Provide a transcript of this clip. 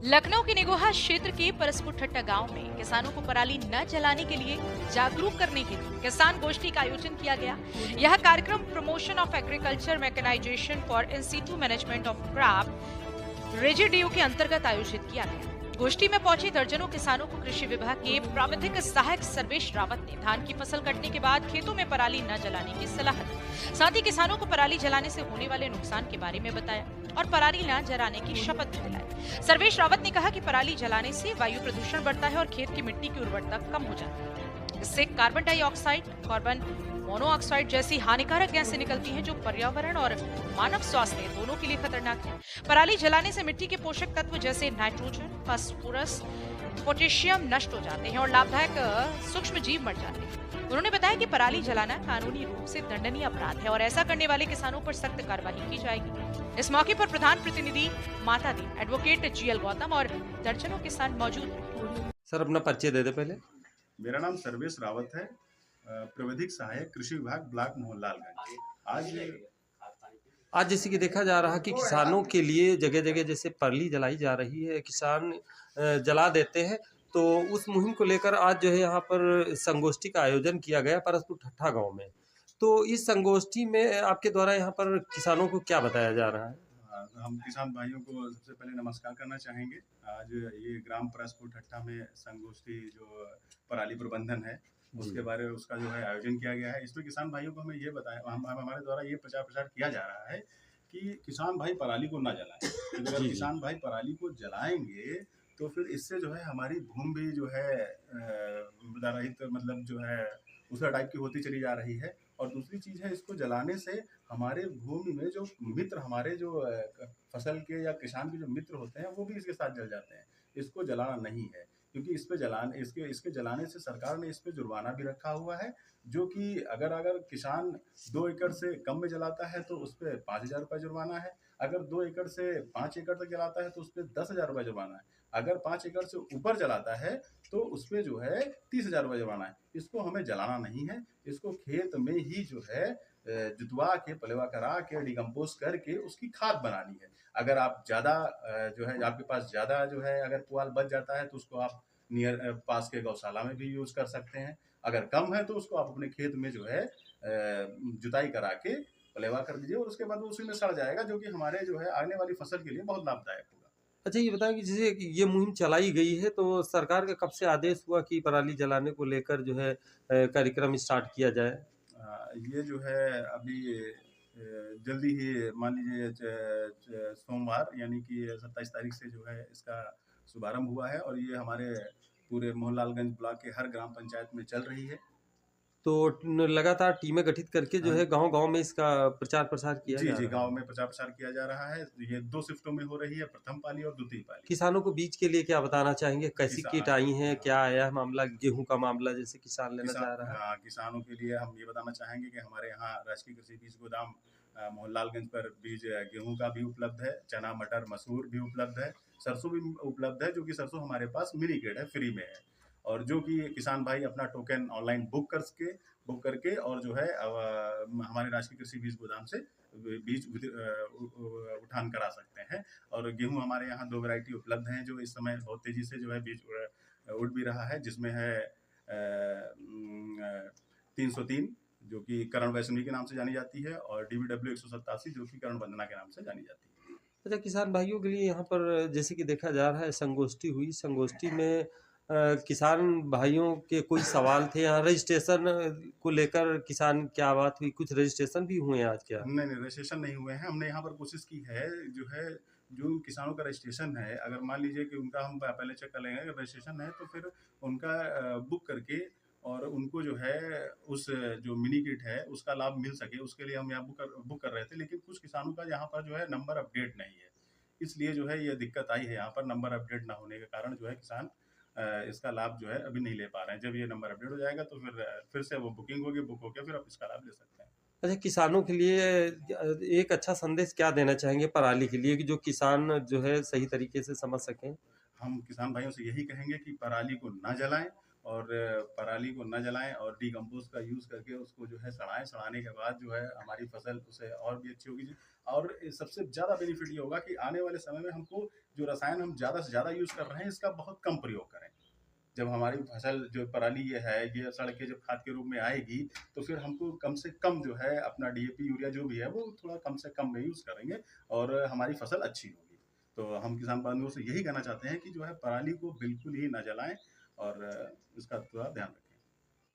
लखनऊ के निगोहा क्षेत्र के परसपुर ठट्टा गांव में किसानों को पराली न जलाने के लिए जागरूक करने के लिए किसान गोष्ठी का आयोजन किया गया। यह कार्यक्रम promotion of agriculture mechanization for institute management of crop residue के अंतर्गत आयोजित किया गया। गोष्ठी में पहुंचे दर्जनों किसानों को कृषि विभाग के प्राविधिक सहायक सर्वेश रावत ने धान की फसल कटने के बाद खेतों में पराली न जलाने की सलाह दी। साथ ही किसानों को पराली जलाने से होने वाले नुकसान के बारे में बताया और पराली न जलाने की शपथ दिलाई। सर्वेश रावत ने कहा कि पराली जलाने से वायु प्रदूषण बढ़ता है और खेत की मिट्टी की उर्वरता कम हो जाती है। इससे कार्बन डाइऑक्साइड, कार्बन मोनोऑक्साइड जैसी हानिकारक गैसें निकलती हैं जो पर्यावरण और मानव स्वास्थ्य दोनों के लिए खतरनाक है। पराली जलाने से मिट्टी के पोषक तत्व जैसे नाइट्रोजन, फास्फोरस, पोटेशियम नष्ट हो जाते हैं और लाभदायक सूक्ष्म जीव मर जाते हैं। उन्होंने बताया कि पराली जलाना कानूनी रूप से दंडनीय अपराध है और ऐसा करने वाले किसानों पर सख्त कार्रवाई की जाएगी। इस मौके पर प्रधान प्रतिनिधि माता दी, एडवोकेट जीएल गौतम और दर्जनों किसान मौजूद रहे। सर अपना परिचय दे दे पहले। मेरा नाम सर्वेश रावत है, प्रविधिक सहायक कृषि विभाग ब्लॉक मोहनलालगंज। आज जैसे कि देखा जा रहा कि किसानों के लिए जगह जगह जैसे पराली जलाई जा रही है, किसान जला देते हैं, तो उस मुहिम को लेकर आज जो है यहाँ पर संगोष्ठी का आयोजन किया गया परसपुर ठट्टा गांव में। तो इस संगोष्ठी में आपके द्वारा यहाँ पर किसानों को क्या बताया जा रहा है? हम किसान भाइयों को सबसे पहले नमस्कार करना चाहेंगे। आज ये ग्राम परसपुर ठट्टा में संगोष्ठी जो पराली प्रबंधन है उसके बारे में उसका जो है आयोजन किया गया है। इसमें किसान भाइयों को हमें ये बताया, हमारे द्वारा ये प्रचार किया जा रहा है कि किसान भाई पराली को ना जलाएं। अगर किसान भाई पराली को जलाएंगे तो फिर इससे जो है हमारी भूमि भी जो है रहित मतलब जो है उस टाइप की होती चली जा रही है। और दूसरी चीज है, इसको जलाने से हमारे भूमि में जो मित्र, हमारे जो फसल के या किसान के जो मित्र होते हैं वो भी इसके साथ जल जाते हैं। इसको जलाना नहीं है, क्योंकि इस पे जलाने इसके जलाने से सरकार ने इस पे जुर्माना भी रखा हुआ है, जो कि अगर किसान 2 एकड़ से कम में जलाता है तो उस पर 5,000 रुपये जुर्माना है। अगर 2 एकड़ से 5 एकड़ तक जलाता है तो उस पर 10,000 रुपये जुर्माना है। अगर 5 एकड़ से ऊपर जलाता है तो उस पर जो है 30,000 रुपये जुर्माना है। इसको हमें जलाना नहीं है, इसको खेत में ही जो है जुतवा के, पलेवा करा के, डिकम्पोज करके उसकी खाद बनानी है। अगर आप ज़्यादा जो है आपके पास ज़्यादा जो है अगर पुआल बच जाता है तो उसको आप नियर पास के गौशाला में भी यूज़ कर सकते हैं। अगर कम है तो उसको आप अपने खेत में जो है जुताई करा के पलेवा कर दीजिए और उसके बाद उसी में सड़ जाएगा, जो कि हमारे जो है आने वाली फसल के लिए बहुत लाभदायक होगा। अच्छा ये बताएं कि जैसे ये मुहिम चलाई गई है तो सरकार का कब से आदेश हुआ कि पराली जलाने को लेकर जो है कार्यक्रम स्टार्ट किया जाए? ये जो है अभी जल्दी ही मान लीजिए सोमवार यानी कि 27 तारीख से जो है इसका शुभारंभ हुआ है और ये हमारे पूरे मोहनलालगंज ब्लॉक के हर ग्राम पंचायत में चल रही है। तो लगातार टीमें गठित करके जो है गांव-गांव में इसका प्रचार प्रसार किया जा रहा है। जी, गाँव में प्रचार प्रसार किया जा रहा है। ये 2 शिफ्टों में हो रही है, प्रथम पाली और द्वितीय पाली। किसानों को बीज के लिए क्या बताना चाहेंगे? कैसी किट आई है? क्या आया है मामला? गेहूं का मामला जैसे किसान लेना चाह रहा है। हाँ, किसानों के लिए हम ये बताना चाहेंगे कि हमारे यहाँ राजकीय कृषि बीज गोदाम मोहनलालगंज पर बीज गेहूं का भी उपलब्ध है, चना, मटर, मसूर भी उपलब्ध है, सरसों भी उपलब्ध है, जो कि सरसों हमारे पास मिनी किट है, फ्री में है। और जो कि किसान भाई अपना टोकन ऑनलाइन बुक करके और जो है हमारे राजकीय कृषि बीज गोदाम से बीज उठान करा सकते हैं। और गेहूं हमारे यहाँ 2 वैरायटी उपलब्ध हैं जो इस समय बहुत तेजी से जो है बीज उड़ भी रहा है, जिसमें है 303 जो कि करण वैष्णवी के नाम से जानी जाती है और DBW 187 जो कि करण वंदना के नाम से जानी जाती है। अच्छा किसान भाइयों के लिए यहाँ पर जैसे कि देखा जा रहा है संगोष्ठी हुई, संगोष्ठी में किसान भाइयों के कोई सवाल थे? यहाँ रजिस्ट्रेशन को लेकर किसान क्या बात हुई? कुछ रजिस्ट्रेशन भी हुए हैं आज क्या? नहीं, रजिस्ट्रेशन नहीं हुए हैं। हमने यहाँ पर कोशिश की है जो है जो किसानों का रजिस्ट्रेशन है, अगर मान लीजिए कि उनका हम पहले चेक कर लेंगे, अगर रजिस्ट्रेशन है तो फिर उनका बुक करके और उनको जो है उस जो मिनी किट है उसका लाभ मिल सके, उसके लिए हम यहाँ बुक कर रहे थे। लेकिन कुछ किसानों का यहाँ पर जो है नंबर अपडेट नहीं है, इसलिए जो है ये दिक्कत आई है। यहाँ पर नंबर अपडेट ना होने के कारण जो है किसान इसका लाभ जो है अभी नहीं ले पा रहे हैं। जब ये नंबर अपडेट हो जाएगा तो फिर से वो बुकिंग होगी, बुक होकर फिर आप इसका लाभ ले सकते हैं। अच्छा किसानों के लिए एक अच्छा संदेश क्या देना चाहेंगे पराली के लिए कि जो किसान जो है सही तरीके से समझ सकें? हम किसान भाइयों से यही कहेंगे कि पराली को ना जलाएं और पराली को न जलाएं और डीकम्पोज का यूज़ करके उसको जो है सड़ाएं। सड़ाने के बाद जो है हमारी फसल उसे और भी अच्छी होगी। और सबसे ज़्यादा बेनिफिट ये होगा कि आने वाले समय में हमको जो रसायन हम ज़्यादा से ज़्यादा यूज़ कर रहे हैं इसका बहुत कम प्रयोग करें। जब हमारी फसल जो पराली ये सड़ के जब खाद के रूप में आएगी तो फिर हमको कम से कम जो है अपना डीएपी यूरिया जो भी है वो थोड़ा कम से कम में यूज़ करेंगे और हमारी फसल अच्छी होगी। तो हम किसान बांधवों से यही कहना चाहते हैं कि जो है पराली को बिल्कुल ही ना जलाएं और इसका थोड़ा ध्यान रखें।